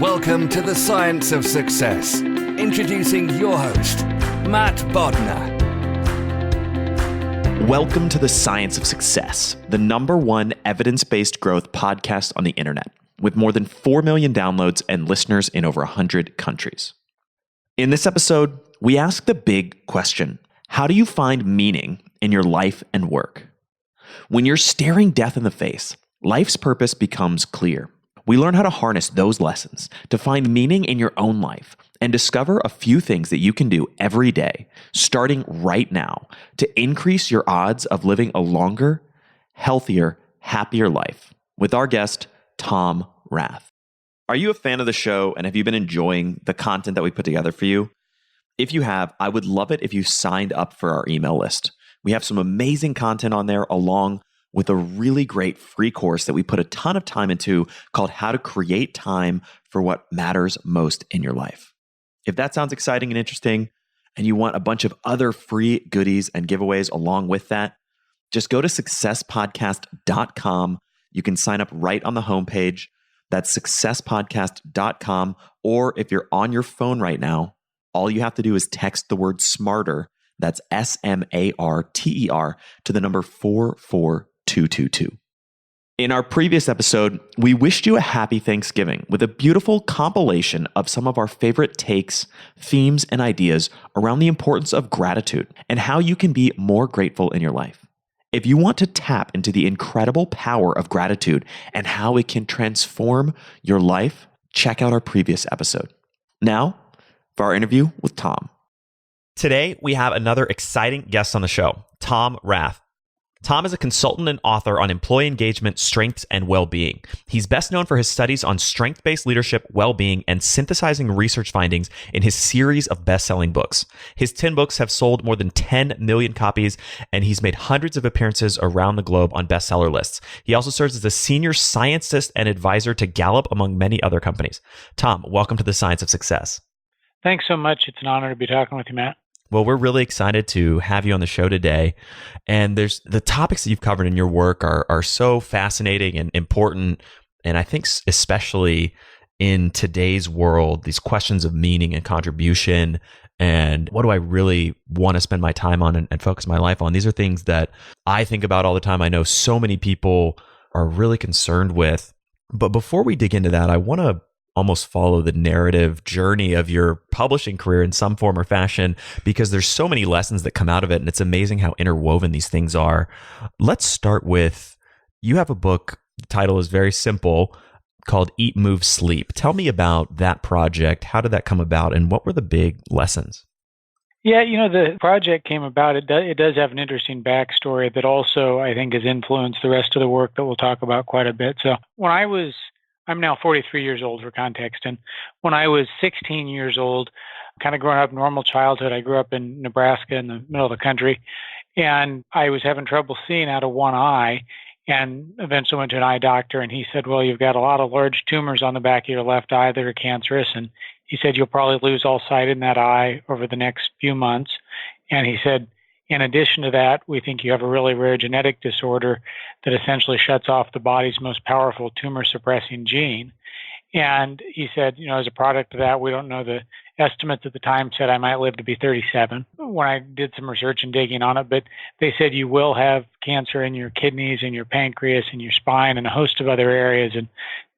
Welcome to the Science of Success. Introducing your host, Matt Bodnar. Welcome to the Science of Success, the #1 evidence-based growth podcast on the internet, with more than 4 million downloads and listeners in over 100 countries. In this episode, we ask the big question: how do you find meaning in your life and work? When you're staring death in the face, life's purpose becomes clear. We learn how to harness those lessons to find meaning in your own life and discover a few things that you can do every day, starting right now, to increase your odds of living a longer, healthier, happier life. With our guest, Tom Rath. Are you a fan of the show, and have you been enjoying the content that we put together for you? If you have, I would love it if you signed up for our email list. We have some amazing content on there, along with a really great free course that we put a ton of time into called How to Create Time for What Matters Most in Your Life. If that sounds exciting and interesting, and you want a bunch of other free goodies and giveaways along with that, just go to successpodcast.com. You can sign up right on the homepage. That's successpodcast.com. Or if you're on your phone right now, all you have to do is text the word SMARTER, that's SMARTER, to the number 44222. In our previous episode, we wished you a happy Thanksgiving with a beautiful compilation of some of our favorite takes, themes, and ideas around the importance of gratitude and how you can be more grateful in your life. If you want to tap into the incredible power of gratitude and how it can transform your life, check out our previous episode. Now, for our interview with Tom. Today, we have another exciting guest on the show, Tom Rath. Tom is a consultant and author on employee engagement, strengths, and well-being. He's best known for his studies on strength-based leadership, well-being, and synthesizing research findings in his series of best-selling books. His 10 books have sold more than 10 million copies, and he's made hundreds of appearances around the globe on bestseller lists. He also serves as a senior scientist and advisor to Gallup, among many other companies. Tom, welcome to the Science of Success. Thanks so much. It's an honor to be talking with you, Matt. Well, we're really excited to have you on the show today. And there's the topics that you've covered in your work are so fascinating and important. And I think especially in today's world, these questions of meaning and contribution and what do I really want to spend my time on and focus my life on? These are things that I think about all the time. I know so many people are really concerned with. But before we dig into that, I want to almost follow the narrative journey of your publishing career in some form or fashion, because there's so many lessons that come out of it, and it's amazing how interwoven these things are. Let's start with, you have a book, the title is very simple, called Eat, Move, Sleep. Tell me about that project. How did that come about, and what were the big lessons? Yeah, the project came about. It does have an interesting backstory that also, I think, has influenced the rest of the work that we'll talk about quite a bit. So I'm now 43 years old for context. And when I was 16 years old, kind of growing up normal childhood, I grew up in Nebraska in the middle of the country, and I was having trouble seeing out of one eye, and eventually went to an eye doctor, and he said, well, you've got a lot of large tumors on the back of your left eye that are cancerous. And he said, you'll probably lose all sight in that eye over the next few months. And he said, in addition to that, we think you have a really rare genetic disorder that essentially shuts off the body's most powerful tumor-suppressing gene. And he said, as a product of that, we don't know, the estimates at the time said I might live to be 37 when I did some research and digging on it. But they said you will have cancer in your kidneys and your pancreas and your spine and a host of other areas. And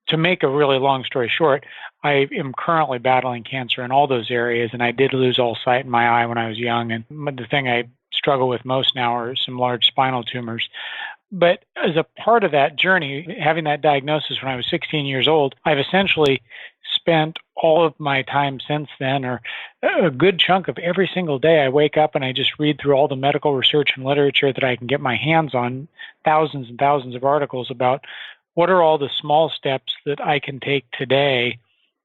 to make a really long story short, I am currently battling cancer in all those areas. And I did lose all sight in my eye when I was young. And the thing I struggle with most now are some large spinal tumors. But as a part of that journey, having that diagnosis when I was 16 years old, I've essentially spent all of my time since then, or a good chunk of every single day, I wake up and I just read through all the medical research and literature that I can get my hands on, thousands and thousands of articles about what are all the small steps that I can take today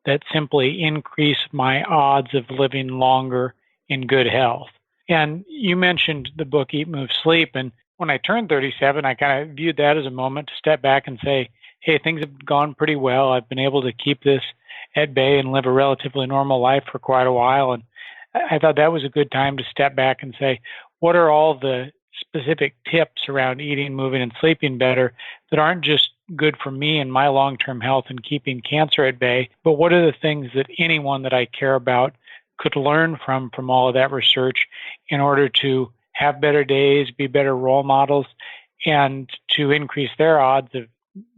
that simply increase my odds of living longer in good health. And you mentioned the book, Eat, Move, Sleep. And when I turned 37, I kind of viewed that as a moment to step back and say, hey, things have gone pretty well. I've been able to keep this at bay and live a relatively normal life for quite a while. And I thought that was a good time to step back and say, what are all the specific tips around eating, moving, and sleeping better that aren't just good for me and my long-term health and keeping cancer at bay, but what are the things that anyone that I care about could learn from all of that research in order to have better days, be better role models, and to increase their odds of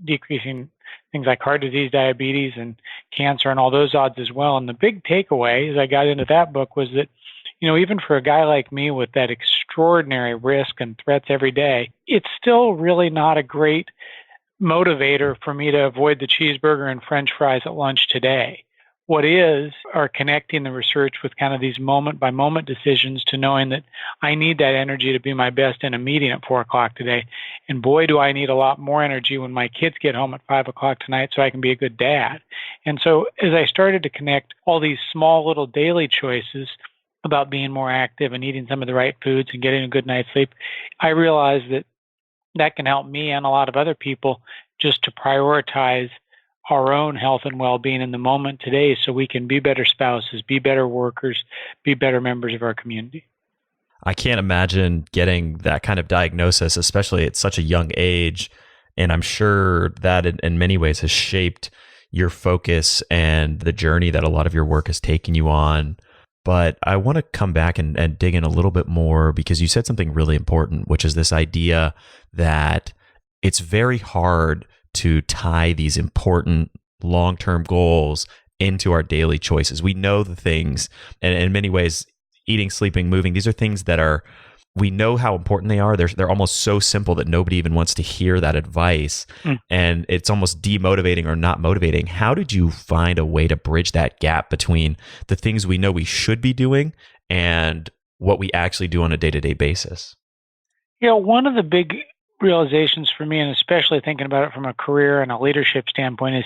decreasing things like heart disease, diabetes, and cancer, and all those odds as well. And the big takeaway as I got into that book was that, even for a guy like me with that extraordinary risk and threats every day, it's still really not a great motivator for me to avoid the cheeseburger and French fries at lunch today. What are connecting the research with kind of these moment by moment decisions to knowing that I need that energy to be my best in a meeting at 4:00 today. And boy, do I need a lot more energy when my kids get home at 5:00 tonight so I can be a good dad. And so as I started to connect all these small little daily choices about being more active and eating some of the right foods and getting a good night's sleep, I realized that can help me and a lot of other people just to prioritize our own health and well-being in the moment today so we can be better spouses, be better workers, be better members of our community. I can't imagine getting that kind of diagnosis, especially at such a young age. And I'm sure that in many ways has shaped your focus and the journey that a lot of your work has taken you on. But I want to come back and dig in a little bit more because you said something really important, which is this idea that it's very hard to tie these important long-term goals into our daily choices. We know the things, and in many ways, eating, sleeping, moving, these are things that we know how important they are. They're almost so simple that nobody even wants to hear that advice. And it's almost demotivating or not motivating. How did you find a way to bridge that gap between the things we know we should be doing and what we actually do on a day-to-day basis? One of the big realizations for me, and especially thinking about it from a career and a leadership standpoint, is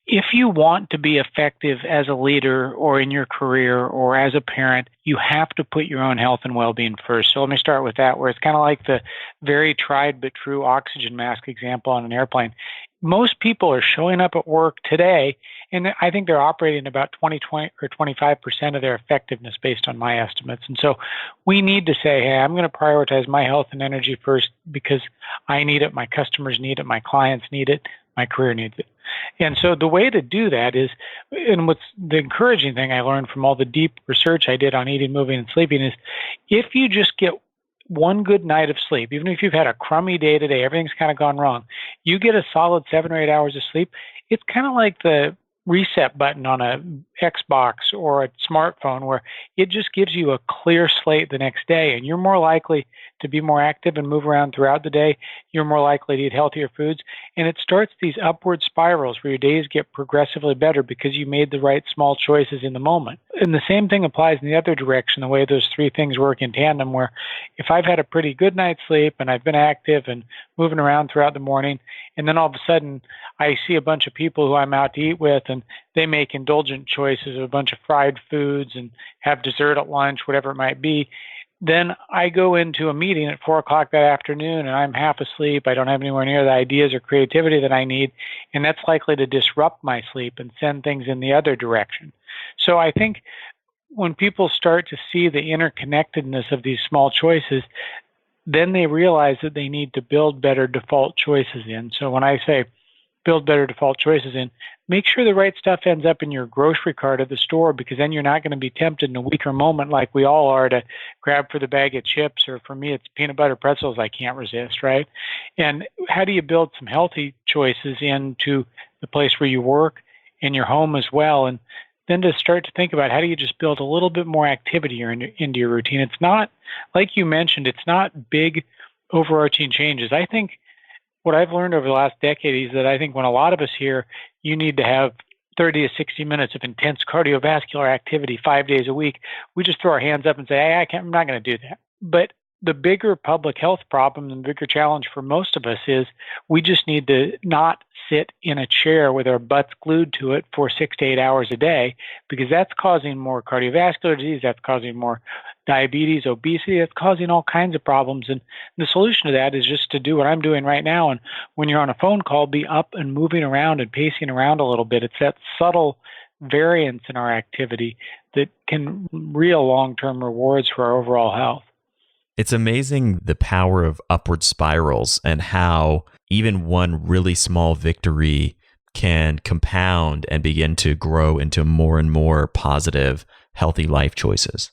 if you want to be effective as a leader or in your career or as a parent, you have to put your own health and well-being first. So let me start with that, where it's kind of like the very tried but true oxygen mask example on an airplane. Most people are showing up at work today, and I think they're operating about 20 or 25% of their effectiveness based on my estimates. And so we need to say, hey, I'm going to prioritize my health and energy first because I need it, my customers need it, my clients need it, my career needs it. And so the way to do that is, and what's the encouraging thing I learned from all the deep research I did on eating, moving, and sleeping is if you just get one good night of sleep, even if you've had a crummy day today, everything's kind of gone wrong, you get a solid 7 or 8 hours of sleep, it's kind of like the reset button on a Xbox or a smartphone where it just gives you a clear slate the next day, and you're more likely to be more active and move around throughout the day. You're more likely to eat healthier foods, and it starts these upward spirals where your days get progressively better because you made the right small choices in the moment. And the same thing applies in the other direction, the way those three things work in tandem, where if I've had a pretty good night's sleep and I've been active and moving around throughout the morning, and then all of a sudden I see a bunch of people who I'm out to eat with and they make indulgent choices of a bunch of fried foods and have dessert at lunch, whatever it might be, then I go into a meeting at 4:00 that afternoon and I'm half asleep. I don't have anywhere near the ideas or creativity that I need, and that's likely to disrupt my sleep and send things in the other direction. So I think when people start to see the interconnectedness of these small choices, then they realize that they need to build better default choices in. So when I say build better default choices in, make sure the right stuff ends up in your grocery cart at the store, because then you're not going to be tempted in a weaker moment like we all are to grab for the bag of chips, or for me it's peanut butter pretzels I can't resist, right? And how do you build some healthy choices into the place where you work and your home as well? And then to start to think about how do you just build a little bit more activity into your routine. It's not, like you mentioned, it's not big overarching changes. I think what I've learned over the last decade is that I think when a lot of us hear you need to have 30 to 60 minutes of intense cardiovascular activity 5 days a week, we just throw our hands up and say, hey, I'm not going to do that. But the bigger public health problem and the bigger challenge for most of us is we just need to not sit in a chair with our butts glued to it for 6 to 8 hours a day, because that's causing more cardiovascular disease, that's causing more diabetes, obesity, that's causing all kinds of problems. And the solution to that is just to do what I'm doing right now. And when you're on a phone call, be up and moving around and pacing around a little bit. It's that subtle variance in our activity that can real long-term rewards for our overall health. It's amazing the power of upward spirals and how even one really small victory can compound and begin to grow into more and more positive, healthy life choices.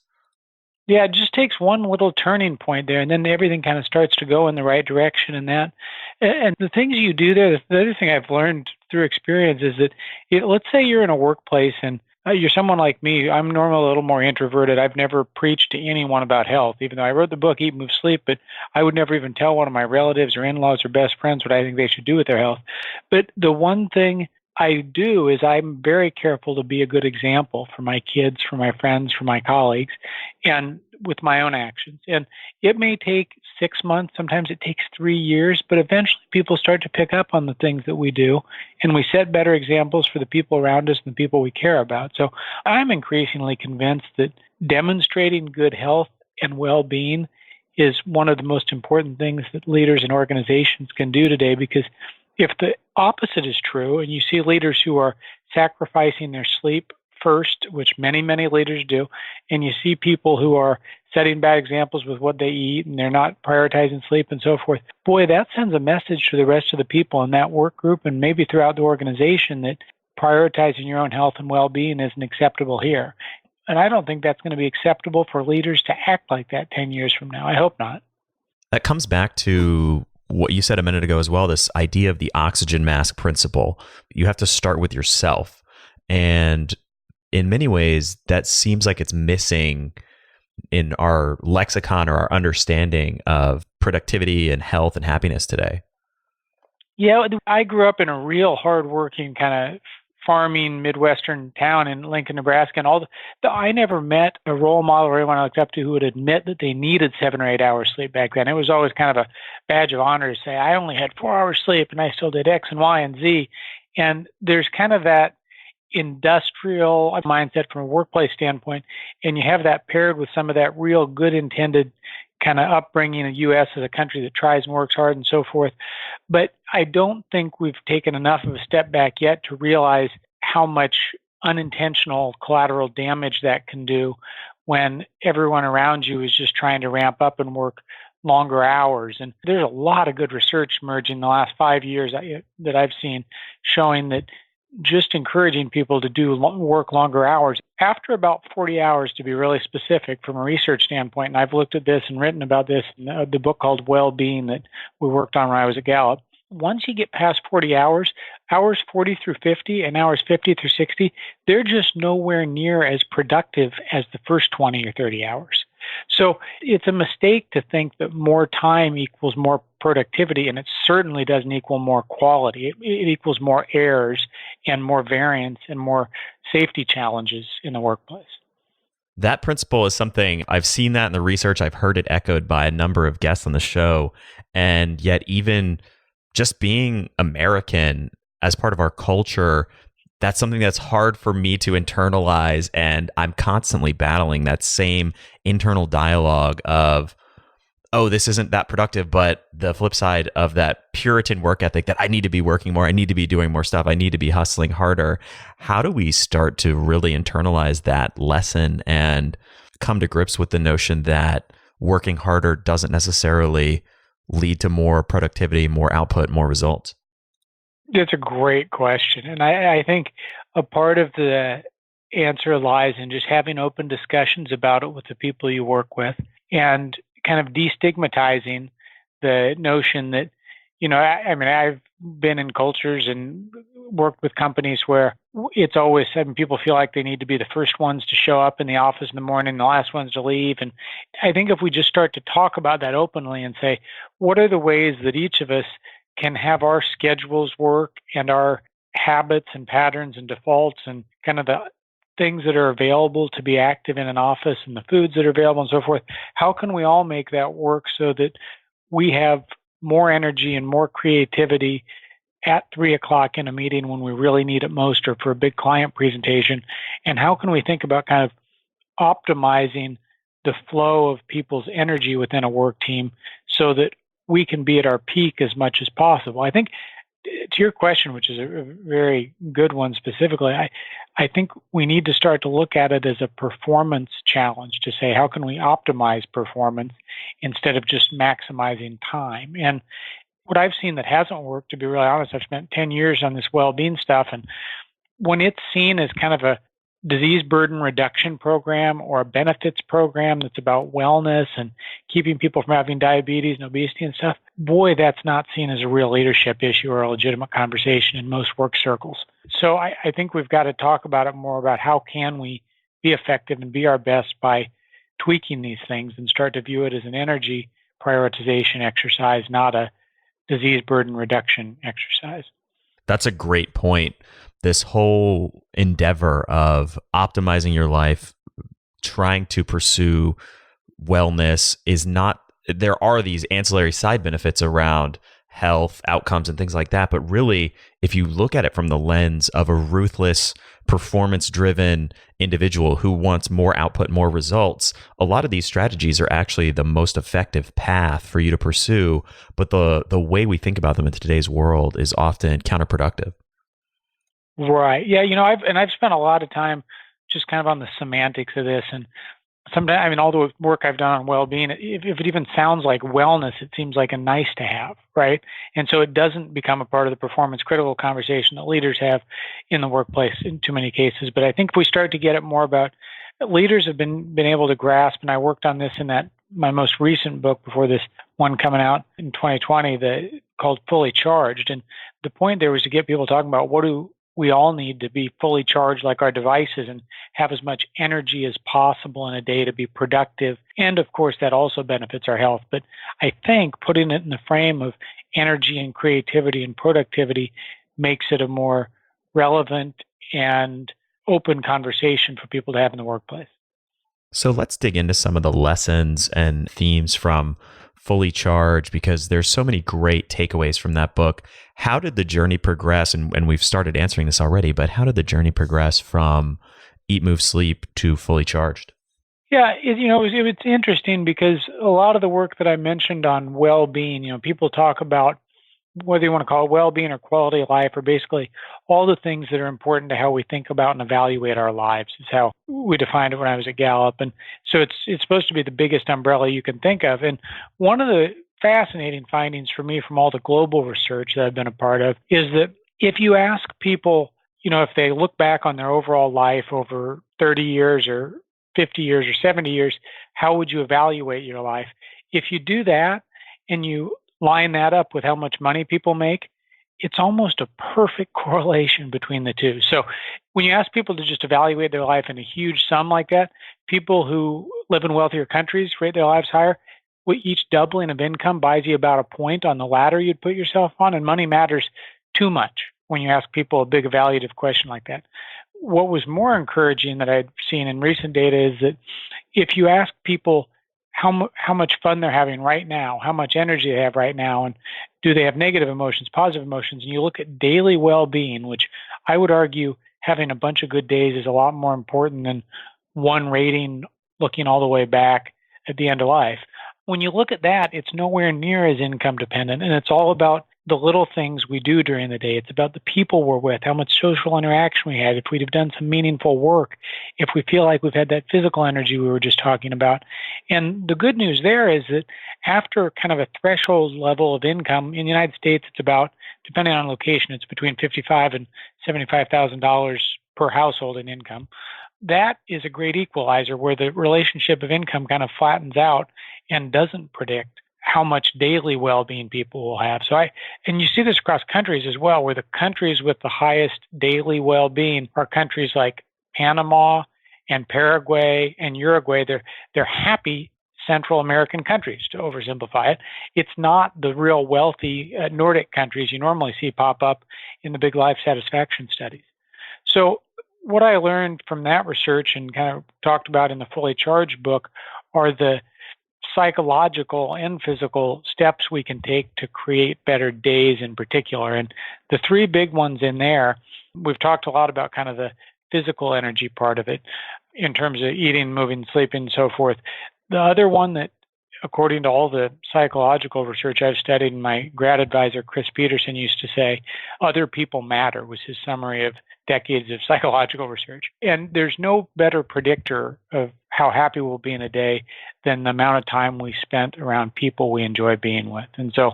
Yeah, it just takes one little turning point there, and then everything kind of starts to go in the right direction. And the things you do there, the other thing I've learned through experience is that, let's say you're in a workplace and you're someone like me. I'm normally a little more introverted. I've never preached to anyone about health, even though I wrote the book Eat, Move, Sleep, but I would never even tell one of my relatives or in-laws or best friends what I think they should do with their health. But the one thing I do is I'm very careful to be a good example for my kids, for my friends, for my colleagues, and with my own actions. And it may take 6 months, sometimes it takes 3 years, but eventually people start to pick up on the things that we do, and we set better examples for the people around us and the people we care about. So I'm increasingly convinced that demonstrating good health and well-being is one of the most important things that leaders and organizations can do today, because if the opposite is true, and you see leaders who are sacrificing their sleep first, which many, many leaders do, and you see people who are setting bad examples with what they eat and they're not prioritizing sleep and so forth, boy, that sends a message to the rest of the people in that work group and maybe throughout the organization that prioritizing your own health and well-being isn't acceptable here. And I don't think that's going to be acceptable for leaders to act like that 10 years from now. I hope not. That comes back to what you said a minute ago as well, this idea of the oxygen mask principle. You have to start with yourself. And in many ways, that seems like it's missing in our lexicon or our understanding of productivity and health and happiness today. Yeah, I grew up in a real hardworking kind of farming Midwestern town in Lincoln, Nebraska, and I never met a role model or anyone I looked up to who would admit that they needed 7 or 8 hours sleep back then. It was always kind of a badge of honor to say, I only had 4 hours sleep and I still did X and Y and Z. And there's kind of that industrial mindset from a workplace standpoint, and you have that paired with some of that real good intended kind of upbringing in the U.S. as a country that tries and works hard and so forth. But I don't think we've taken enough of a step back yet to realize how much unintentional collateral damage that can do when everyone around you is just trying to ramp up and work longer hours. And there's a lot of good research emerging in the last 5 years that I've seen showing that just encouraging people to work longer hours. After about 40 hours, to be really specific from a research standpoint, and I've looked at this and written about this in the book called Well-Being that we worked on when I was at Gallup, once you get past 40 hours, hours 40 through 50 and hours 50 through 60, they're just nowhere near as productive as the first 20 or 30 hours. So it's a mistake to think that more time equals more productivity, and it certainly doesn't equal more quality. It equals more errors and more variance and more safety challenges in the workplace. That principle is something I've seen that in the research. I've heard it echoed by a number of guests on the show. And yet even just being American as part of our culture, that's something that's hard for me to internalize. And I'm constantly battling that same internal dialogue of, oh, this isn't that productive, but the flip side of that Puritan work ethic that I need to be working more, I need to be doing more stuff, I need to be hustling harder. How do we start to really internalize that lesson and come to grips with the notion that working harder doesn't necessarily lead to more productivity, more output, more results? That's a great question. And I think a part of the answer lies in just having open discussions about it with the people you work with and kind of destigmatizing the notion that, I mean, I've been in cultures and worked with companies where it's always people feel like they need to be the first ones to show up in the office in the morning, the last ones to leave. And I think if we just start to talk about that openly and say, what are the ways that each of us can have our schedules work and our habits and patterns and defaults and kind of the things that are available to be active in an office and the foods that are available and so forth, how can we all make that work so that we have more energy and more creativity at 3:00 in a meeting when we really need it most or for a big client presentation? And how can we think about kind of optimizing the flow of people's energy within a work team so that we can be at our peak as much as possible? I think to your question, which is a very good one specifically, I think we need to start to look at it as a performance challenge to say, how can we optimize performance instead of just maximizing time? And what I've seen that hasn't worked, to be really honest, I've spent 10 years on this well-being stuff, and when it's seen as kind of a disease burden reduction program or a benefits program that's about wellness and keeping people from having diabetes and obesity and stuff, boy, that's not seen as a real leadership issue or a legitimate conversation in most work circles. So I think we've got to talk about it more about how can we be effective and be our best by tweaking these things and start to view it as an energy prioritization exercise, not a disease burden reduction exercise. That's a great point. This whole endeavor of optimizing your life, trying to pursue wellness is not, there are these ancillary side benefits around health outcomes and things like that. But really, if you look at it from the lens of a ruthless, performance-driven individual who wants more output, more results, a lot of these strategies are actually the most effective path for you to pursue. But the way we think about them in today's world is often counterproductive. Right. Yeah. I've spent a lot of time just kind of on the semantics of this, and sometimes, all the work I've done on well-being, if it even sounds like wellness, it seems like a nice to have, right? And so it doesn't become a part of the performance critical conversation that leaders have in the workplace in too many cases. But I think if we start to get it more about, leaders have been able to grasp, and I worked on this in my most recent book before this one coming out in 2020 called Fully Charged. And the point there was to get people talking about what do we all need to be fully charged like our devices and have as much energy as possible in a day to be productive. And of course, that also benefits our health. But I think putting it in the frame of energy and creativity and productivity makes it a more relevant and open conversation for people to have in the workplace. So let's dig into some of the lessons and themes from Fully Charged, because there's so many great takeaways from that book. How did the journey progress? And we've started answering this already, but how did the journey progress from Eat, Move, Sleep to Fully Charged? Yeah, it's interesting because a lot of the work that I mentioned on well-being, people talk about whether you want to call it well-being or quality of life, or basically all the things that are important to how we think about and evaluate our lives is how we defined it when I was at Gallup. And so it's supposed to be the biggest umbrella you can think of. And one of the fascinating findings for me from all the global research that I've been a part of is that if you ask people, if they look back on their overall life over 30 years or 50 years or 70 years, how would you evaluate your life? If you do that and you line that up with how much money people make, it's almost a perfect correlation between the two. So when you ask people to just evaluate their life in a huge sum like that, people who live in wealthier countries rate their lives higher. Each doubling of income buys you about a point on the ladder you'd put yourself on, and money matters too much when you ask people a big evaluative question like that. What was more encouraging that I'd seen in recent data is that if you ask people how much fun they're having right now, how much energy they have right now, and do they have negative emotions, positive emotions, and you look at daily well-being, which I would argue having a bunch of good days is a lot more important than one rating looking all the way back at the end of life. When you look at that, it's nowhere near as income dependent, and it's all about the little things we do during the day. It's about the people we're with, how much social interaction we had, if we'd have done some meaningful work, if we feel like we've had that physical energy we were just talking about. And the good news there is that after kind of a threshold level of income, in the United States, it's about, depending on location, it's between $55,000 and $75,000 per household in income. That is a great equalizer where the relationship of income kind of flattens out and doesn't predict how much daily well-being people will have. And you see this across countries as well, where the countries with the highest daily well-being are countries like Panama and Paraguay and Uruguay. They're happy Central American countries, to oversimplify it. It's not the real wealthy Nordic countries you normally see pop up in the big life satisfaction studies. So what I learned from that research and kind of talked about in the Fully Charged book are the psychological and physical steps we can take to create better days in particular. And the three big ones in there, we've talked a lot about kind of the physical energy part of it in terms of eating, moving, sleeping, and so forth. The other one that, according to all the psychological research I've studied, and my grad advisor, Chris Peterson, used to say, other people matter, was his summary of decades of psychological research. And there's no better predictor of how happy we'll be in a day than the amount of time we spent around people we enjoy being with. And so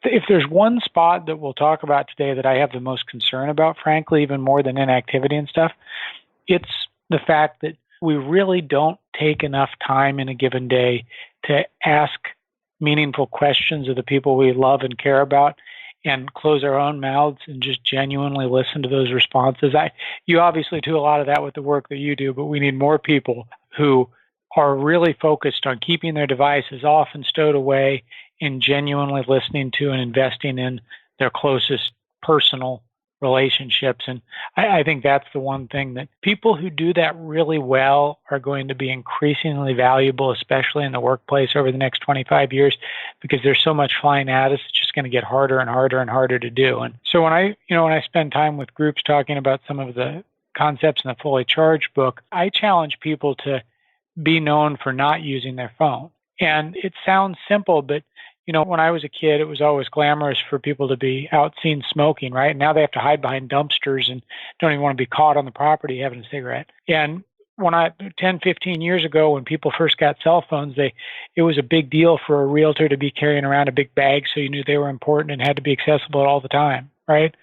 if there's one spot that we'll talk about today that I have the most concern about, frankly, even more than inactivity and stuff, it's the fact that we really don't take enough time in a given day to ask meaningful questions of the people we love and care about and close our own mouths and just genuinely listen to those responses. You obviously do a lot of that with the work that you do, but we need more people who are really focused on keeping their devices off and stowed away and genuinely listening to and investing in their closest personal relationships. And I think that's the one thing that people who do that really well are going to be increasingly valuable, especially in the workplace over the next 25 years, because there's so much flying at us. It's just going to get harder and harder and harder to do. And so when I spend time with groups talking about some of the concepts in the Fully Charged book, I challenge people to be known for not using their phone. And it sounds simple, but when I was a kid, it was always glamorous for people to be out seen smoking, right? Now they have to hide behind dumpsters and don't even want to be caught on the property having a cigarette. And 10, 15 years ago, when people first got cell phones, it was a big deal for a realtor to be carrying around a big bag so you knew they were important and had to be accessible all the time, right?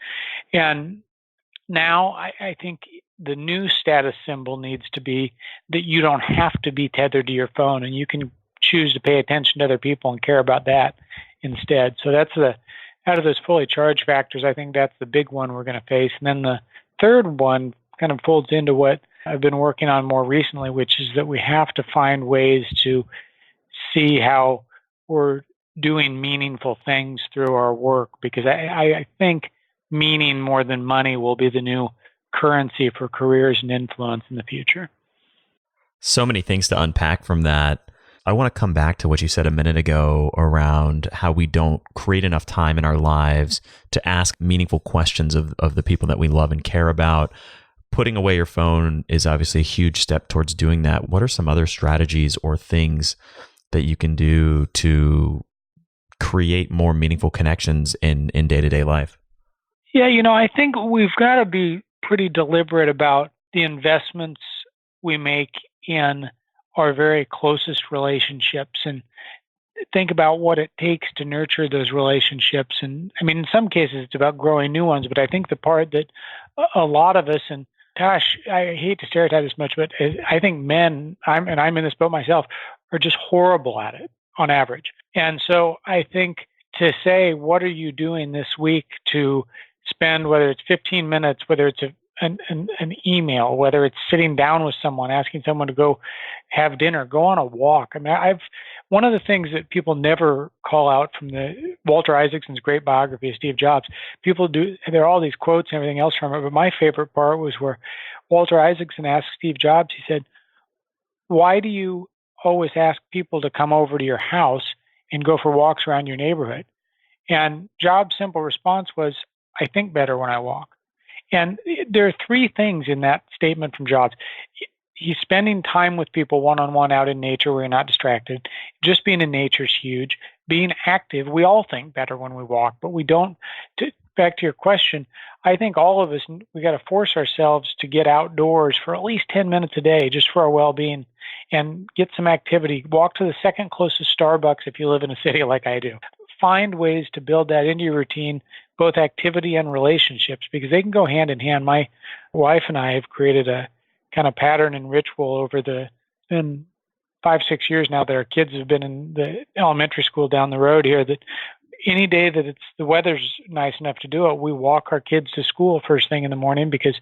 And now I think the new status symbol needs to be that you don't have to be tethered to your phone and you can choose to pay attention to other people and care about that instead. So that's out of those fully charged factors, I think that's the big one we're going to face. And then the third one kind of folds into what I've been working on more recently, which is that we have to find ways to see how we're doing meaningful things through our work, because I think meaning more than money will be the new currency for careers and influence in the future. So many things to unpack from that. I want to come back to what you said a minute ago around how we don't create enough time in our lives to ask meaningful questions of the people that we love and care about. Putting away your phone is obviously a huge step towards doing that. What are some other strategies or things that you can do to create more meaningful connections in day-to-day life? Yeah, I think we've got to be pretty deliberate about the investments we make in our very closest relationships and think about what it takes to nurture those relationships. And I mean, in some cases, it's about growing new ones, but I think the part that a lot of us, and gosh, I hate to stereotype this much, but I think men, I'm in this boat myself, are just horrible at it on average. And so I think to say, what are you doing this week to spend, whether it's 15 minutes, whether it's an email, whether it's sitting down with someone, asking someone to go have dinner, go on a walk. I mean, one of the things that people never call out from the Walter Isaacson's great biography of Steve Jobs, people do, there are all these quotes and everything else from it, but my favorite part was where Walter Isaacson asked Steve Jobs, he said, why do you always ask people to come over to your house and go for walks around your neighborhood? And Jobs' simple response was, I think better when I walk. And there are three things in that statement from Jobs. He's spending time with people one-on-one out in nature where you're not distracted. Just being in nature is huge. Being active, we all think better when we walk, but we don't. Back to your question, I think all of us, we got to force ourselves to get outdoors for at least 10 minutes a day just for our well-being and get some activity. Walk to the second closest Starbucks if you live in a city like I do. Find ways to build that into your routine, both activity and relationships, because they can go hand in hand. My wife and I have created a kind of pattern and ritual over it's been 5-6 years now that our kids have been in the elementary school down the road here, that any day that the weather's nice enough to do it, we walk our kids to school first thing in the morning, because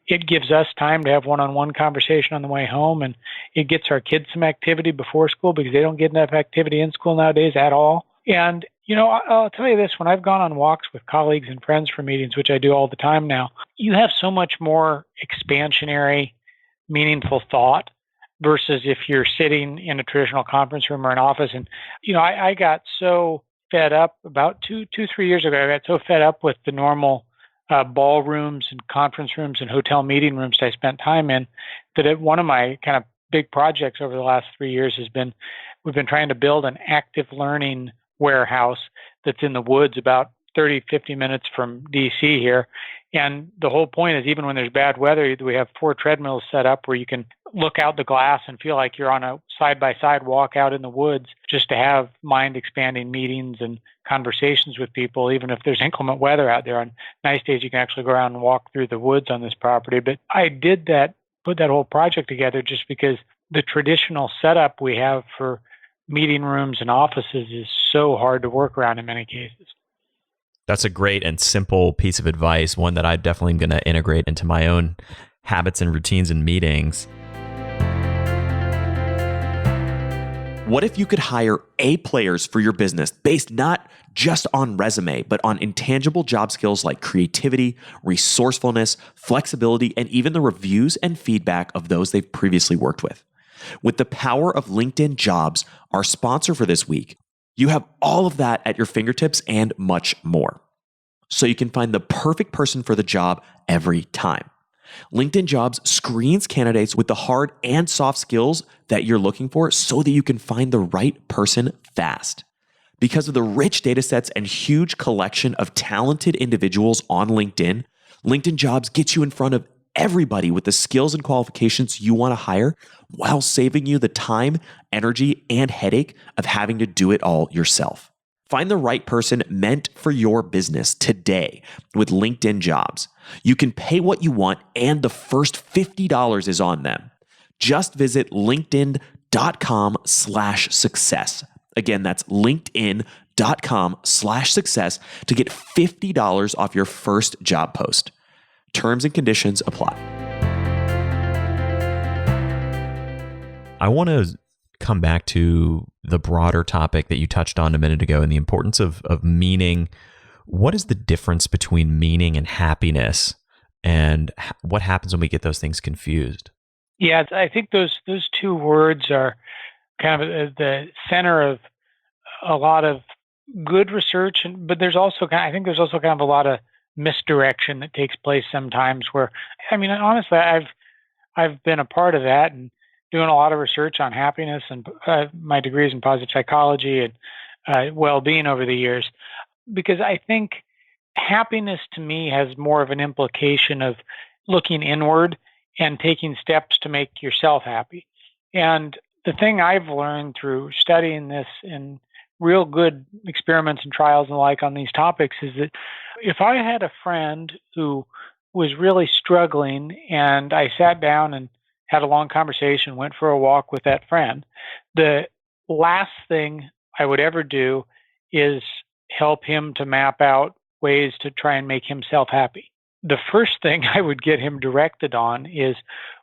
it gives us time to have one-on-one conversation on the way home, and it gets our kids some activity before school because they don't get enough activity in school nowadays at all. And I'll tell you this, when I've gone on walks with colleagues and friends for meetings, which I do all the time now, you have so much more expansionary, meaningful thought versus if you're sitting in a traditional conference room or an office. And, I got so fed up about 3 years ago. I got so fed up with the normal ballrooms and conference rooms and hotel meeting rooms that I spent time in, that one of my kind of big projects over the last 3 years we've been trying to build an active learning warehouse that's in the woods about 30, 50 minutes from DC here. And the whole point is, even when there's bad weather, we have 4 treadmills set up where you can look out the glass and feel like you're on a side-by-side walk out in the woods just to have mind-expanding meetings and conversations with people, even if there's inclement weather out there. On nice days, you can actually go around and walk through the woods on this property. But I did that, put that whole project together just because the traditional setup we have for meeting rooms and offices is so hard to work around in many cases. That's a great and simple piece of advice, one that I definitely am going to integrate into my own habits and routines and meetings. What if you could hire A players for your business based not just on resume, but on intangible job skills like creativity, resourcefulness, flexibility, and even the reviews and feedback of those they've previously worked with? With the power of LinkedIn Jobs, our sponsor for this week, you have all of that at your fingertips and much more. So you can find the perfect person for the job every time. LinkedIn Jobs screens candidates with the hard and soft skills that you're looking for so that you can find the right person fast. Because of the rich data sets and huge collection of talented individuals on LinkedIn, LinkedIn Jobs gets you in front of everybody with the skills and qualifications you want to hire while saving you the time, energy, and headache of having to do it all yourself. Find the right person meant for your business today with LinkedIn Jobs. You can pay what you want and the first $50 is on them. Just visit linkedin.com/success. Again, that's linkedin.com/success to get $50 off your first job post. Terms and conditions apply. I want to come back to the broader topic that you touched on a minute ago and the importance of meaning. What is the difference between meaning and happiness, and what happens when we get those things confused? Yeah, I think those two words are kind of the center of a lot of good research, but there's also I think there's also kind of a lot of misdirection that takes place sometimes. Where, I mean, honestly, I've been a part of that and doing a lot of research on happiness, and my degrees in positive psychology and well-being over the years, because I think happiness to me has more of an implication of looking inward and taking steps to make yourself happy. And the thing I've learned through studying this in real good experiments and trials and the like on these topics is that if I had a friend who was really struggling and I sat down and had a long conversation, went for a walk with that friend, the last thing I would ever do is help him to map out ways to try and make himself happy. The first thing I would get him directed on is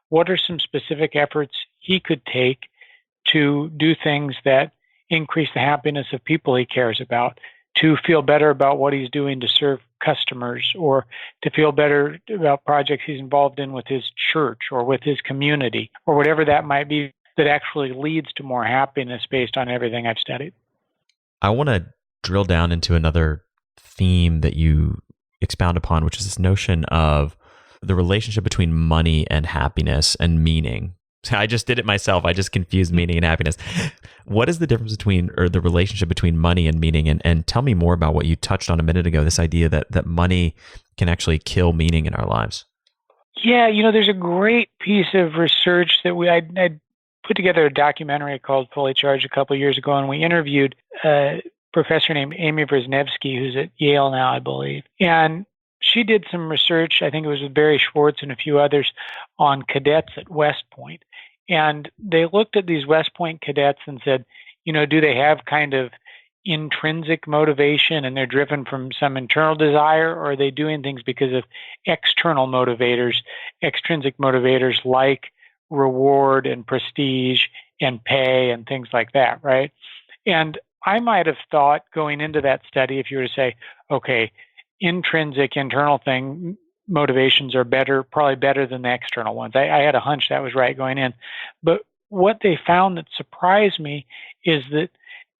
what are some specific efforts he could take to do things that increase the happiness of people he cares about, to feel better about what he's doing to serve customers, or to feel better about projects he's involved in with his church or with his community, or whatever that might be that actually leads to more happiness based on everything I've studied. I want to drill down into another theme that you expound upon, which is this notion of the relationship between money and happiness and meaning. I just did it myself. I just confused meaning and happiness. What is the difference between, or the relationship between money and meaning? And tell me more about what you touched on a minute ago, this idea that money can actually kill meaning in our lives. Yeah, there's a great piece of research that I put together a documentary called Fully Charged a couple of years ago, and we interviewed a professor named Amy Wrzesniewski, who's at Yale now, I believe. And she did some research, I think it was with Barry Schwartz and a few others, on cadets at West Point. And they looked at these West Point cadets and said, do they have kind of intrinsic motivation and they're driven from some internal desire, or are they doing things because of external motivators, extrinsic motivators like reward and prestige and pay and things like that, right? And I might have thought going into that study, if you were to say, okay, intrinsic internal motivations are probably better than the external ones. I had a hunch that was right going in. But what they found that surprised me is that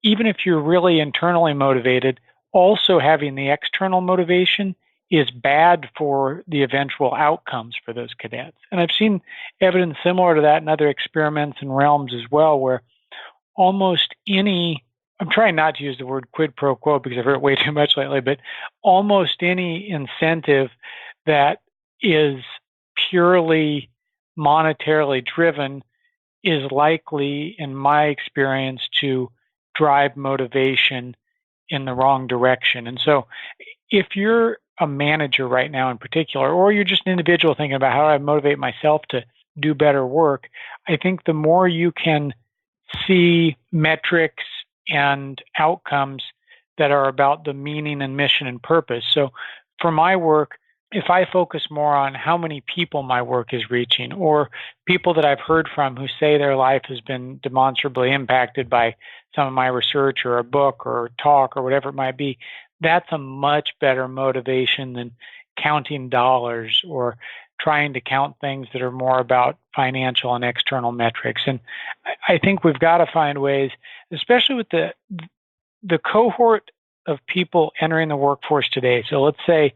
even if you're really internally motivated, also having the external motivation is bad for the eventual outcomes for those cadets. And I've seen evidence similar to that in other experiments and realms as well, where almost any, I'm trying not to use the word quid pro quo because I've heard it way too much lately, but almost any incentive that is purely monetarily driven is likely, in my experience, to drive motivation in the wrong direction. And so if you're a manager right now in particular, or you're just an individual thinking about how do I motivate myself to do better work, I think the more you can see metrics and outcomes that are about the meaning and mission and purpose. So for my work, if I focus more on how many people my work is reaching, or people that I've heard from who say their life has been demonstrably impacted by some of my research or a book or talk or whatever it might be, that's a much better motivation than counting dollars or trying to count things that are more about financial and external metrics. And I think we've got to find ways, especially with the cohort of people entering the workforce today. So let's say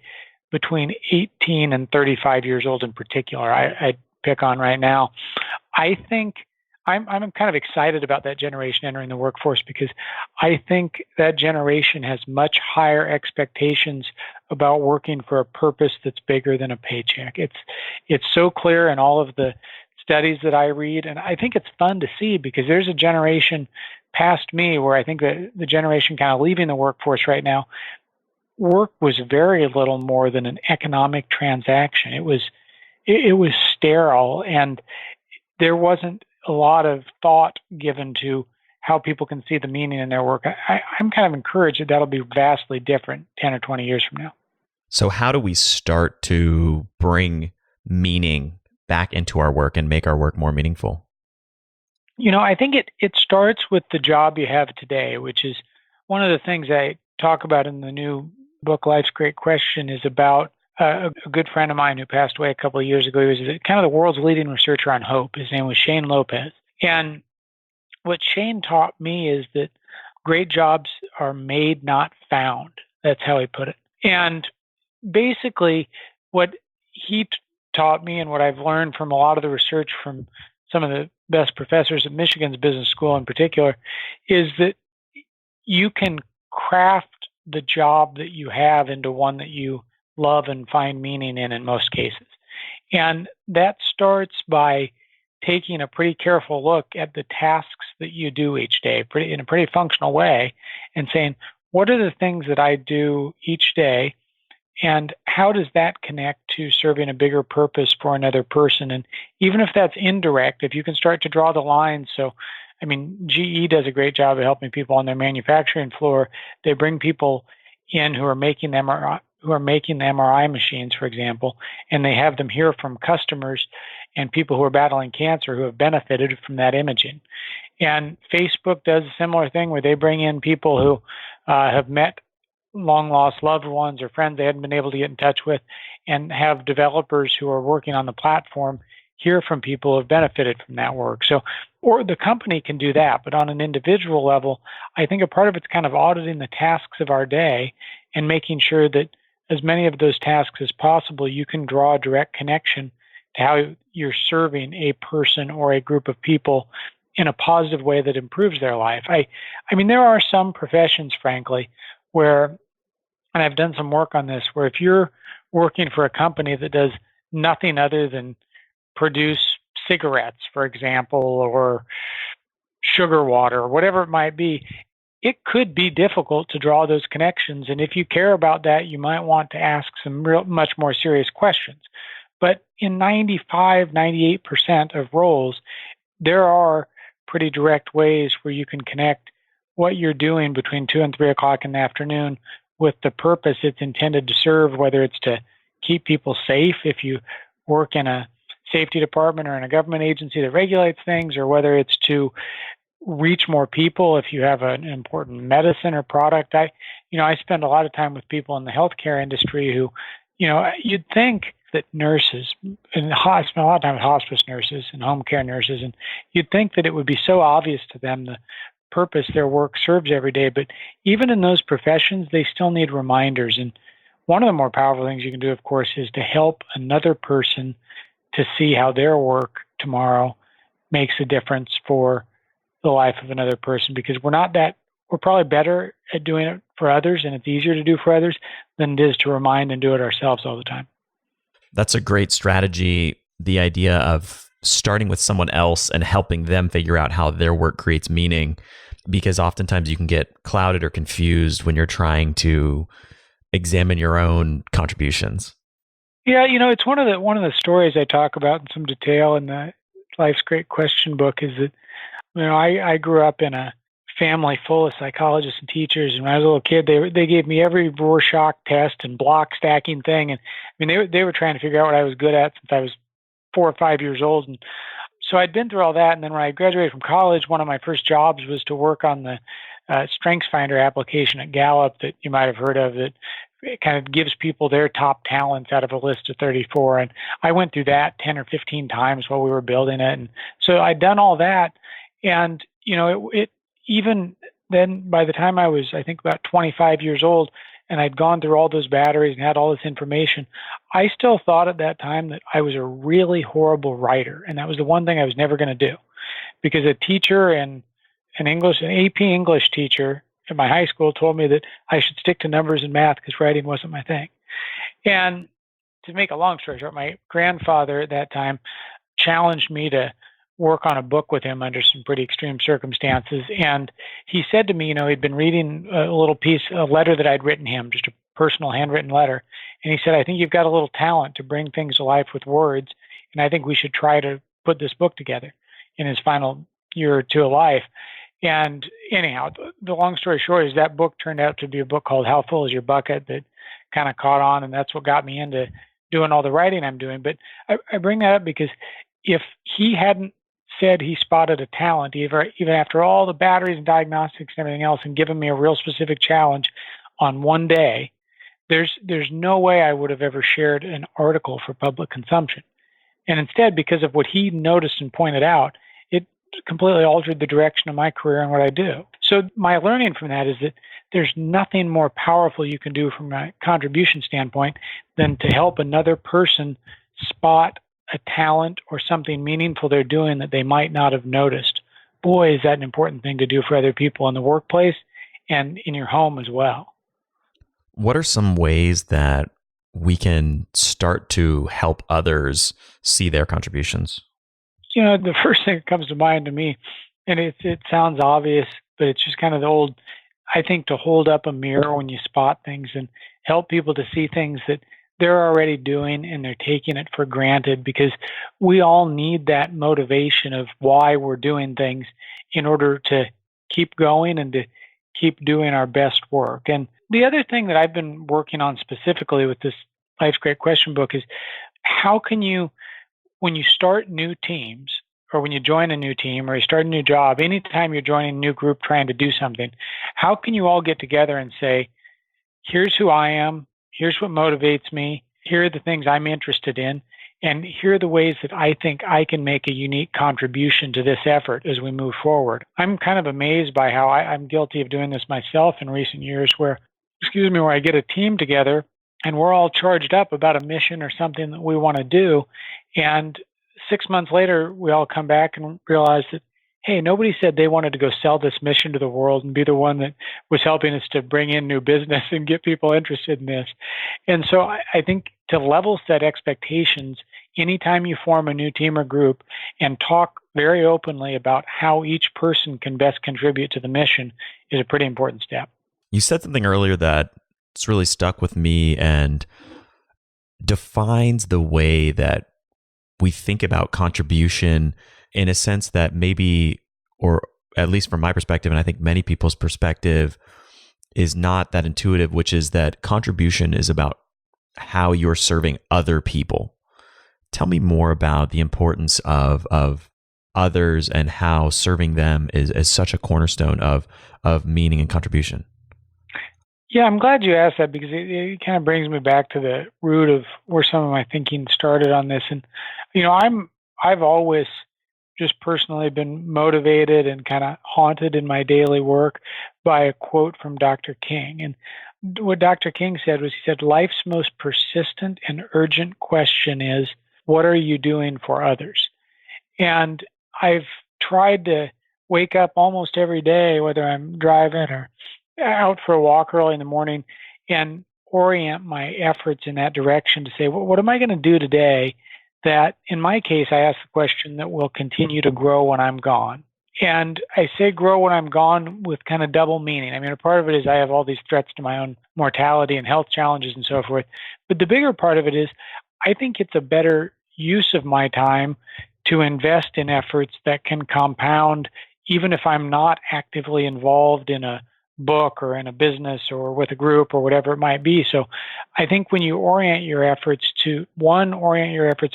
between 18 and 35 years old in particular, I pick on right now. I think I'm kind of excited about that generation entering the workforce because I think that generation has much higher expectations about working for a purpose that's bigger than a paycheck. It's so clear in all of the studies that I read, and I think it's fun to see because there's a generation past me where I think that the generation kind of leaving the workforce right now, work was very little more than an economic transaction. It was sterile, and there wasn't a lot of thought given to how people can see the meaning in their work. I'm kind of encouraged that that'll be vastly different 10 or 20 years from now. So how do we start to bring meaning back into our work and make our work more meaningful? I think it starts with the job you have today, which is one of the things I talk about in the new book, Life's Great Question, is about a good friend of mine who passed away a couple of years ago. He was kind of the world's leading researcher on hope. His name was Shane Lopez. And what Shane taught me is that great jobs are made, not found. That's how he put it. And basically, what he taught me and what I've learned from a lot of the research from some of the best professors at Michigan's Business School in particular, is that you can craft the job that you have into one that you love and find meaning in most cases. And that starts by taking a pretty careful look at the tasks that you do each day in a pretty functional way and saying, what are the things that I do each day and how does that connect to serving a bigger purpose for another person? And even if that's indirect, if you can start to draw the lines. So, GE does a great job of helping people on their manufacturing floor. They bring people in who are making the MRI machines, for example, and they have them hear from customers and people who are battling cancer who have benefited from that imaging. And Facebook does a similar thing where they bring in people who have met long-lost loved ones or friends they hadn't been able to get in touch with and have developers who are working on the platform hear from people who have benefited from that work. So, or the company can do that, but on an individual level, I think a part of it's kind of auditing the tasks of our day and making sure that as many of those tasks as possible, you can draw a direct connection to how you're serving a person or a group of people in a positive way that improves their life. There are some professions, frankly, where, and I've done some work on this, where if you're working for a company that does nothing other than produce cigarettes, for example, or sugar water, or whatever it might be, it could be difficult to draw those connections. And if you care about that, you might want to ask some much more serious questions. But in 95, 98% of roles, there are pretty direct ways where you can connect what you're doing between 2 and 3 o'clock in the afternoon with the purpose it's intended to serve, whether it's to keep people safe if you work in a safety department or in a government agency that regulates things, or whether it's to reach more people if you have an important medicine or product. I spend a lot of time with people in the healthcare industry who, you'd think that nurses, and I spend a lot of time with hospice nurses and home care nurses, and you'd think that it would be so obvious to them the purpose their work serves every day. But even in those professions, they still need reminders. And one of the more powerful things you can do, of course, is to help another person to see how their work tomorrow makes a difference for the life of another person, because we're probably better at doing it for others, and it's easier to do for others than it is to remind and do it ourselves all the time. That's a great strategy. The idea of starting with someone else and helping them figure out how their work creates meaning, because oftentimes you can get clouded or confused when you're trying to examine your own contributions. Yeah, it's one of the stories I talk about in some detail in the Life's Great Question book is that, I grew up in a family full of psychologists and teachers, and when I was a little kid, they gave me every Rorschach test and block stacking thing, and I mean they were trying to figure out what I was good at since I was 4 or 5 years old, and so I'd been through all that. And then when I graduated from college, one of my first jobs was to work on the StrengthsFinder application at Gallup that you might have heard of, that it kind of gives people their top talents out of a list of 34. And I went through that 10 or 15 times while we were building it. And so I'd done all that. And, it even then, by the time I was, I think, about 25 years old, and I'd gone through all those batteries and had all this information, I still thought at that time that I was a really horrible writer. And that was the one thing I was never going to do, because a teacher and an AP English teacher at my high school told me that I should stick to numbers and math because writing wasn't my thing. And to make a long story short, my grandfather at that time challenged me to work on a book with him under some pretty extreme circumstances. And he said to me, he'd been reading a letter that I'd written him, just a personal handwritten letter. And he said, I think you've got a little talent to bring things to life with words. And I think we should try to put this book together in his final year or two of life. And anyhow, the long story short is that book turned out to be a book called How Full Is Your Bucket that kind of caught on. And that's what got me into doing all the writing I'm doing. But I bring that up because if he hadn't said he spotted a talent, even after all the batteries and diagnostics and everything else, and given me a real specific challenge on one day, there's no way I would have ever shared an article for public consumption. And instead, because of what he noticed and pointed out, it completely altered the direction of my career and what I do. So my learning from that is that there's nothing more powerful you can do from a contribution standpoint than to help another person spot a talent or something meaningful they're doing that they might not have noticed. Boy, is that an important thing to do for other people in the workplace and in your home as well. What are some ways that we can start to help others see their contributions? The first thing that comes to mind to me, and it sounds obvious, but it's just kind of the old, I think, to hold up a mirror when you spot things and help people to see things that they're already doing and they're taking it for granted, because we all need that motivation of why we're doing things in order to keep going and to keep doing our best work. And the other thing that I've been working on specifically with this Life's Great Question book is how can you, when you start new teams or when you join a new team or you start a new job, anytime you're joining a new group trying to do something, how can you all get together and say, here's who I am, here's what motivates me, here are the things I'm interested in, and here are the ways that I think I can make a unique contribution to this effort as we move forward. I'm kind of amazed by how I'm guilty of doing this myself in recent years where I get a team together and we're all charged up about a mission or something that we want to do. And 6 months later, we all come back and realize that, hey, nobody said they wanted to go sell this mission to the world and be the one that was helping us to bring in new business and get people interested in this. And so I think to level set expectations, anytime you form a new team or group and talk very openly about how each person can best contribute to the mission is a pretty important step. You said something earlier that's really stuck with me and defines the way that we think about contribution in a sense that maybe, or at least from my perspective, and I think many people's perspective, is not that intuitive, which is that contribution is about how you're serving other people. Tell me more about the importance of others and how serving them is such a cornerstone of meaning and contribution. Yeah, I'm glad you asked that because it kind of brings me back to the root of where some of my thinking started on this. And, I've always just personally been motivated and kind of haunted in my daily work by a quote from Dr. King. And what Dr. King said was, he said, life's most persistent and urgent question is, what are you doing for others? And I've tried to wake up almost every day, whether I'm driving or out for a walk early in the morning, and orient my efforts in that direction to say, well, what am I going to do today that in my case, I ask the question that will continue to grow when I'm gone. And I say grow when I'm gone with kind of double meaning. I mean, a part of it is I have all these threats to my own mortality and health challenges and so forth. But the bigger part of it is I think it's a better use of my time to invest in efforts that can compound even if I'm not actively involved in a book or in a business or with a group or whatever it might be. So I think when you orient your efforts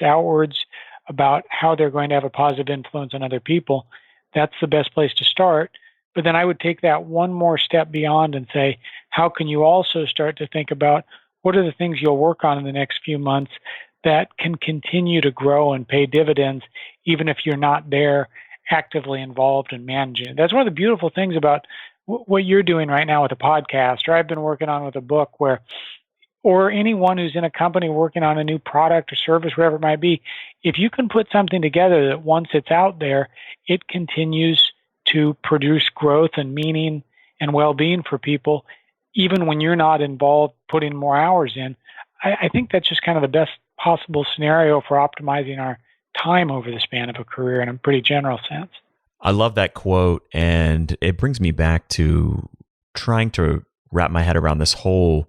outwards about how they're going to have a positive influence on other people, that's the best place to start. But then I would take that one more step beyond and say, how can you also start to think about what are the things you'll work on in the next few months that can continue to grow and pay dividends, even if you're not there actively involved in managing it. That's one of the beautiful things about what you're doing right now with a podcast, or I've been working on with a book or anyone who's in a company working on a new product or service, whatever it might be, if you can put something together that once it's out there, it continues to produce growth and meaning and well-being for people, even when you're not involved putting more hours in. I think that's just kind of the best possible scenario for optimizing our time over the span of a career in a pretty general sense. I love that quote, and it brings me back to trying to wrap my head around this whole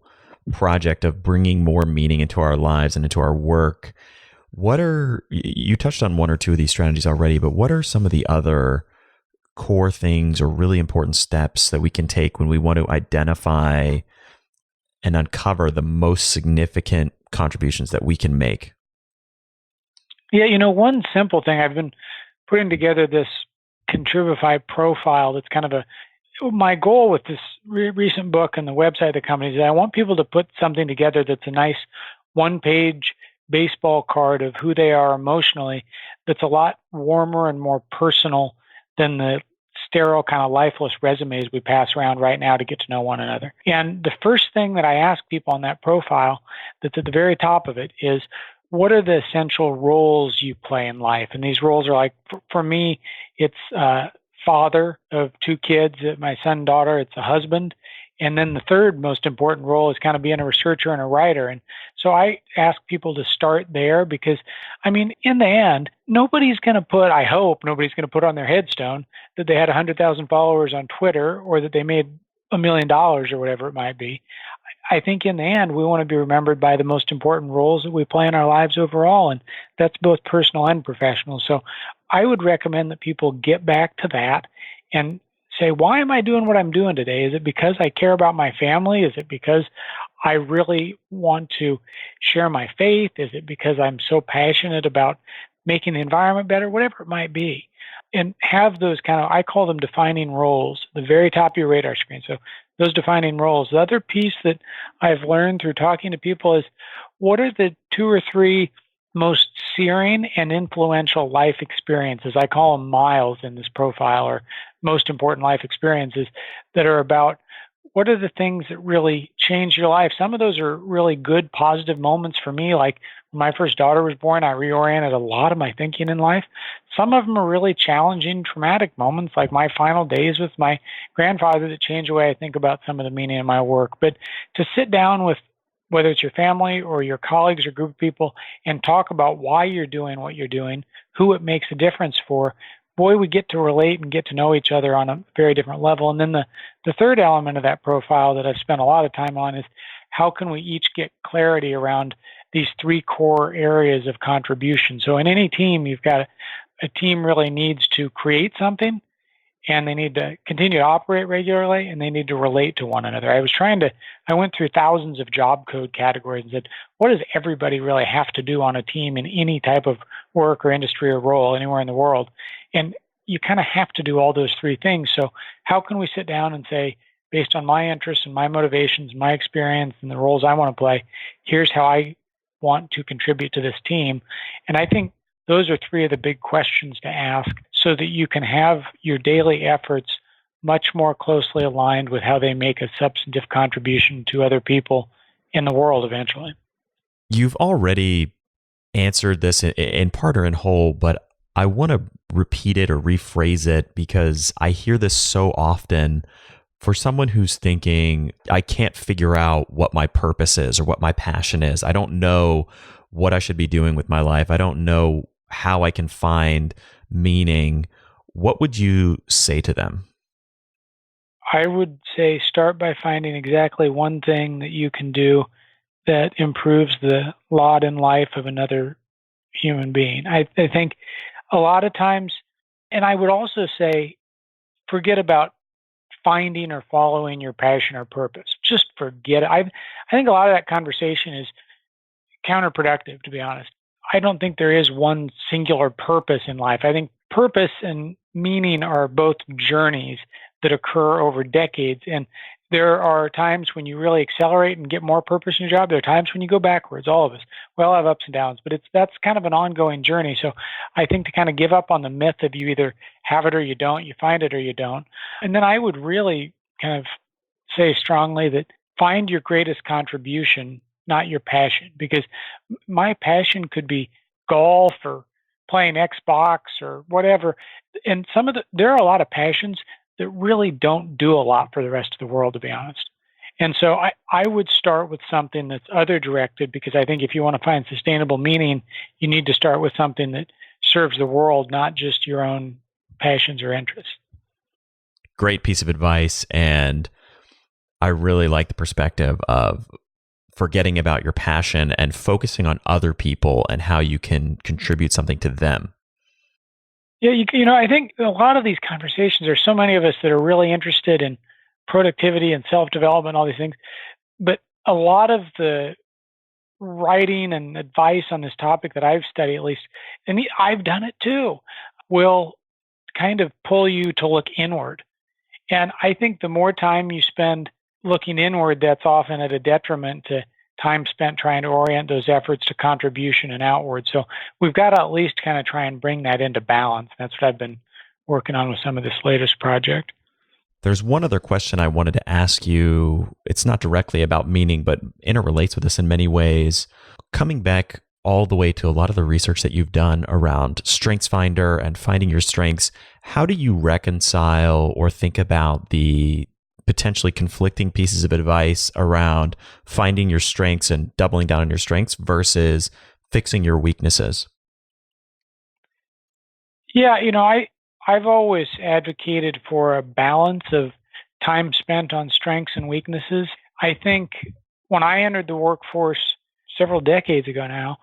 project of bringing more meaning into our lives and into our work. You touched on one or two of these strategies already, but what are some of the other core things or really important steps that we can take when we want to identify and uncover the most significant contributions that we can make? Yeah, one simple thing, I've been putting together this Contribify profile that's kind of my goal with this recent book and the website of the company is that I want people to put something together that's a nice one-page baseball card of who they are emotionally that's a lot warmer and more personal than the sterile kind of lifeless resumes we pass around right now to get to know one another. And the first thing that I ask people on that profile that's at the very top of it is, what are the essential roles you play in life? And these roles are like, for me, it's father of two kids, my son and daughter, it's a husband. And then the third most important role is kind of being a researcher and a writer. And so I ask people to start there because, I mean, in the end, I hope nobody's going to put on their headstone that they had 100,000 followers on Twitter or that they made $1 million or whatever it might be. I think in the end, we want to be remembered by the most important roles that we play in our lives overall, and that's both personal and professional. So I would recommend that people get back to that and say, why am I doing what I'm doing today? Is it because I care about my family? Is it because I really want to share my faith? Is it because I'm so passionate about making the environment better? Whatever it might be. And have those I call them defining roles, the very top of your radar screen. So those defining roles. The other piece that I've learned through talking to people is, what are the 2 or 3 most searing and influential life experiences? I call them miles in this profile, or most important life experiences that are about what are the things that really change your life. Some of those are really good, positive moments for me. Like when my first daughter was born, I reoriented a lot of my thinking in life. Some of them are really challenging, traumatic moments, like my final days with my grandfather, that changed the way I think about some of the meaning of my work. But to sit down with, whether it's your family or your colleagues or group of people, and talk about why you're doing what you're doing, who it makes a difference for, boy, we get to relate and get to know each other on a very different level. And then the third element of that profile that I've spent a lot of time on is, how can we each get clarity around these 3 core areas of contribution? So in any team, you've got a team really needs to create something, and they need to continue to operate regularly, and they need to relate to one another. I went through thousands of job code categories and said, what does everybody really have to do on a team in any type of work or industry or role anywhere in the world? And you kind of have to do all those 3 things. So how can we sit down and say, based on my interests and my motivations, my experience, and the roles I want to play, here's how I want to contribute to this team? And I think those are 3 of the big questions to ask, so that you can have your daily efforts much more closely aligned with how they make a substantive contribution to other people in the world eventually. You've already answered this in part or in whole, but I want to repeat it or rephrase it because I hear this so often. For someone who's thinking, I can't figure out what my purpose is or what my passion is, I don't know what I should be doing with my life. I don't know how I can find meaning. What would you say to them? I would say start by finding exactly one thing that you can do that improves the lot in life of another human being. I think a lot of times, and I would also say, forget about finding or following your passion or purpose. Just forget it. I think a lot of that conversation is counterproductive, to be honest. I don't think there is one singular purpose in life. I think purpose and meaning are both journeys that occur over decades. And there are times when you really accelerate and get more purpose in your job. There are times when you go backwards, all of us. We all have ups and downs, but that's kind of an ongoing journey. So I think to kind of give up on the myth of you either have it or you don't, you find it or you don't. And then I would really kind of say strongly that find your greatest contribution, not your passion, because my passion could be golf or playing Xbox or whatever. And there are a lot of passions that really don't do a lot for the rest of the world, to be honest. And so I would start with something that's other directed, because I think if you want to find sustainable meaning, you need to start with something that serves the world, not just your own passions or interests. Great piece of advice. And I really like the perspective of forgetting about your passion and focusing on other people and how you can contribute something to them. Yeah, I think a lot of these conversations, there's so many of us that are really interested in productivity and self-development, all these things. But a lot of the writing and advice on this topic that I've studied, at least, and I've done it too, will kind of pull you to look inward. And I think the more time you spend looking inward, that's often at a detriment to time spent trying to orient those efforts to contribution and outward. So we've got to at least kind of try and bring that into balance. That's what I've been working on with some of this latest project. There's one other question I wanted to ask you. It's not directly about meaning, but interrelates with this in many ways. Coming back all the way to a lot of the research that you've done around StrengthsFinder and finding your strengths, how do you reconcile or think about the potentially conflicting pieces of advice around finding your strengths and doubling down on your strengths versus fixing your weaknesses? Yeah, I've always advocated for a balance of time spent on strengths and weaknesses. I think when I entered the workforce several decades ago now,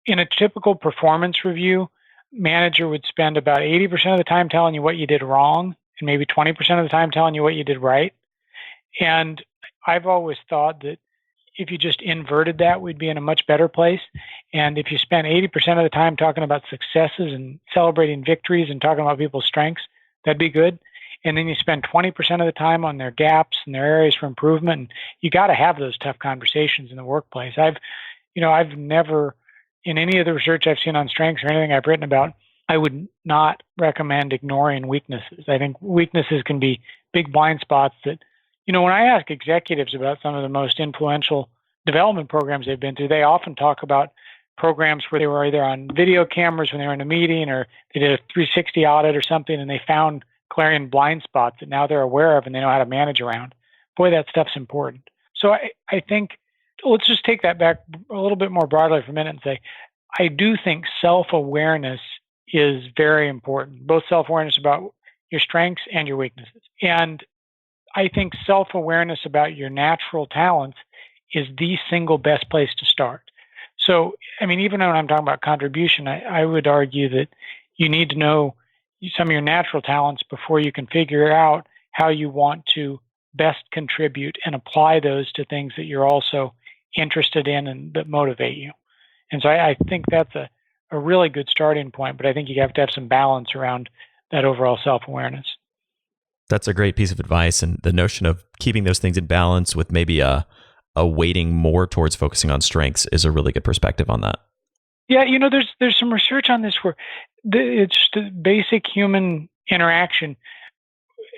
in a typical performance review, manager would spend about 80% of the time telling you what you did wrong and maybe 20% of the time telling you what you did right. And I've always thought that if you just inverted that, we'd be in a much better place. And if you spent 80% of the time talking about successes and celebrating victories and talking about people's strengths, that'd be good. And then you spend 20% of the time on their gaps and their areas for improvement. And you got to have those tough conversations in the workplace. I've never, in any of the research I've seen on strengths or anything I've written about, I would not recommend ignoring weaknesses. I think weaknesses can be big blind spots that, when I ask executives about some of the most influential development programs they've been through, they often talk about programs where they were either on video cameras when they were in a meeting, or they did a 360 audit or something, and they found glaring blind spots that now they're aware of and they know how to manage around. Boy, that stuff's important. So I think, let's just take that back a little bit more broadly for a minute and say, I do think self-awareness is very important, both self-awareness about your strengths and your weaknesses. And I think self-awareness about your natural talents is the single best place to start. So, even when I'm talking about contribution, I would argue that you need to know some of your natural talents before you can figure out how you want to best contribute and apply those to things that you're also interested in and that motivate you. And so I think that's a really good starting point, but I think you have to have some balance around that overall self-awareness. That's a great piece of advice. And the notion of keeping those things in balance with maybe a weighting more towards focusing on strengths is a really good perspective on that. Yeah, there's some research on this where it's just a basic human interaction.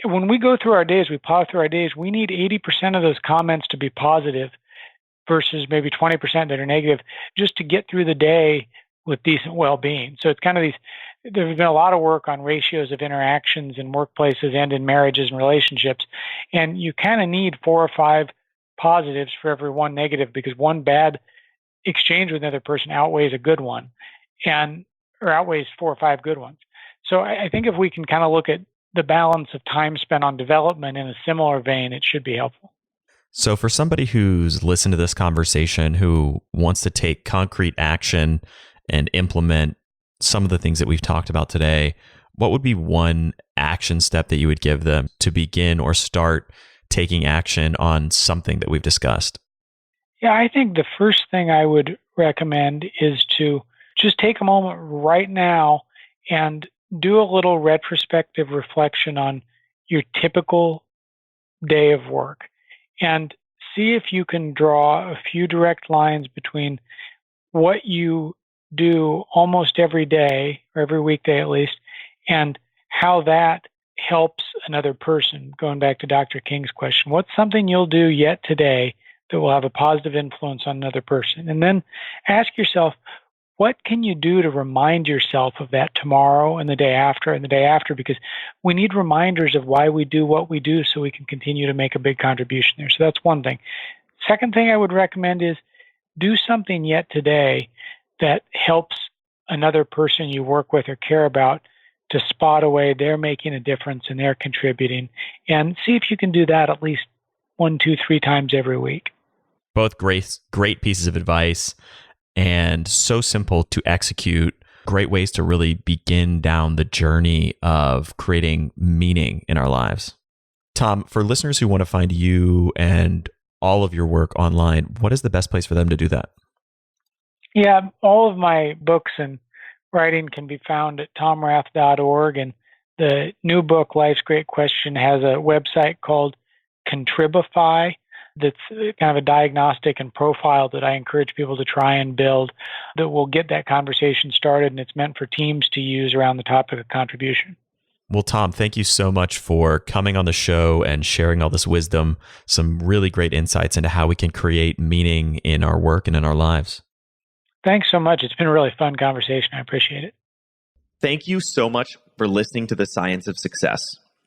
When we go through our days, we plow through our days, we need 80% of those comments to be positive versus maybe 20% that are negative just to get through the day with decent well-being. So it's kind of there's been a lot of work on ratios of interactions in workplaces and in marriages and relationships. And you kind of need 4 or 5 positives for every one negative, because one bad exchange with another person outweighs a good one, or outweighs 4 or 5 good ones. So I think if we can kind of look at the balance of time spent on development in a similar vein, it should be helpful. So for somebody who's listened to this conversation, who wants to take concrete action and implement some of the things that we've talked about today, what would be one action step that you would give them to begin or start taking action on something that we've discussed? Yeah, I think the first thing I would recommend is to just take a moment right now and do a little retrospective reflection on your typical day of work and see if you can draw a few direct lines between what you do almost every day, or every weekday at least, and how that helps another person. Going back to Dr. King's question, what's something you'll do yet today that will have a positive influence on another person? And then ask yourself, what can you do to remind yourself of that tomorrow and the day after and the day after? Because we need reminders of why we do what we do so we can continue to make a big contribution there. So that's one thing. Second thing I would recommend is do something yet today that helps another person you work with or care about to spot a way they're making a difference and they're contributing. And see if you can do that at least 1, 2, 3 times every week. Both great pieces of advice, and so simple to execute. Great ways to really begin down the journey of creating meaning in our lives. Tom, for listeners who want to find you and all of your work online, what is the best place for them to do that? Yeah, all of my books and writing can be found at tomrath.org. And the new book, Life's Great Question, has a website called Contribify that's kind of a diagnostic and profile that I encourage people to try and build that will get that conversation started. And it's meant for teams to use around the topic of contribution. Well, Tom, thank you so much for coming on the show and sharing all this wisdom, some really great insights into how we can create meaning in our work and in our lives. Thanks so much. It's been a really fun conversation. I appreciate it. Thank you so much for listening to The Science of Success.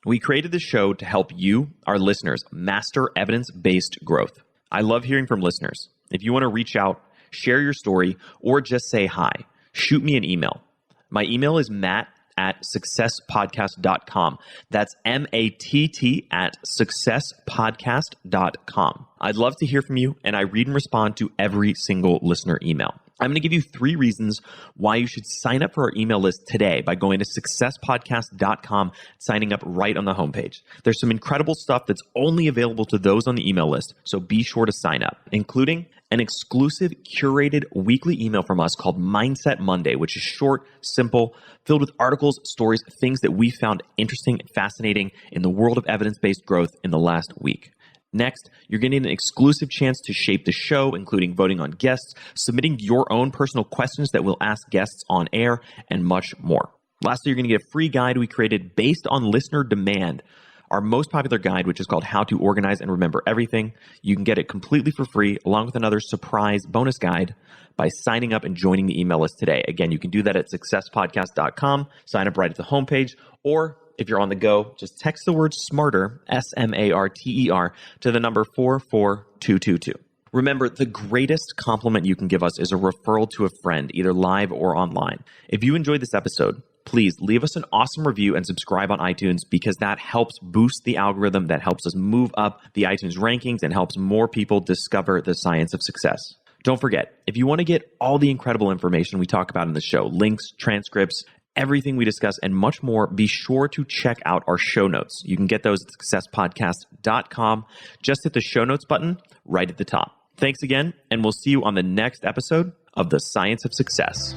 We created this show to help you, our listeners, master evidence-based growth. I love hearing from listeners. If you want to reach out, share your story, or just say hi, shoot me an email. My email is matt@successpodcast.com. That's matt@successpodcast.com. I'd love to hear from you, and I read and respond to every single listener email. I'm going to give you 3 reasons why you should sign up for our email list today by going to successpodcast.com, signing up right on the homepage. There's some incredible stuff that's only available to those on the email list, so be sure to sign up, including an exclusive curated weekly email from us called Mindset Monday, which is short, simple, filled with articles, stories, things that we found interesting and fascinating in the world of evidence-based growth in the last week. Next, you're getting an exclusive chance to shape the show, including voting on guests, submitting your own personal questions that we'll ask guests on air, and much more. Lastly, you're going to get a free guide we created based on listener demand, our most popular guide, which is called How to Organize and Remember Everything. You can get it completely for free, along with another surprise bonus guide by signing up and joining the email list today. Again, you can do that at successpodcast.com, sign up right at the homepage, or if you're on the go, just text the word SMARTER, SMARTER, to the number 44222. Remember, the greatest compliment you can give us is a referral to a friend, either live or online. If you enjoyed this episode, please leave us an awesome review and subscribe on iTunes, because that helps boost the algorithm, that helps us move up the iTunes rankings and helps more people discover the science of success. Don't forget, if you want to get all the incredible information we talk about in the show, links, transcripts, everything we discuss, and much more, be sure to check out our show notes. You can get those at successpodcast.com. Just hit the show notes button right at the top. Thanks again, and we'll see you on the next episode of The Science of Success.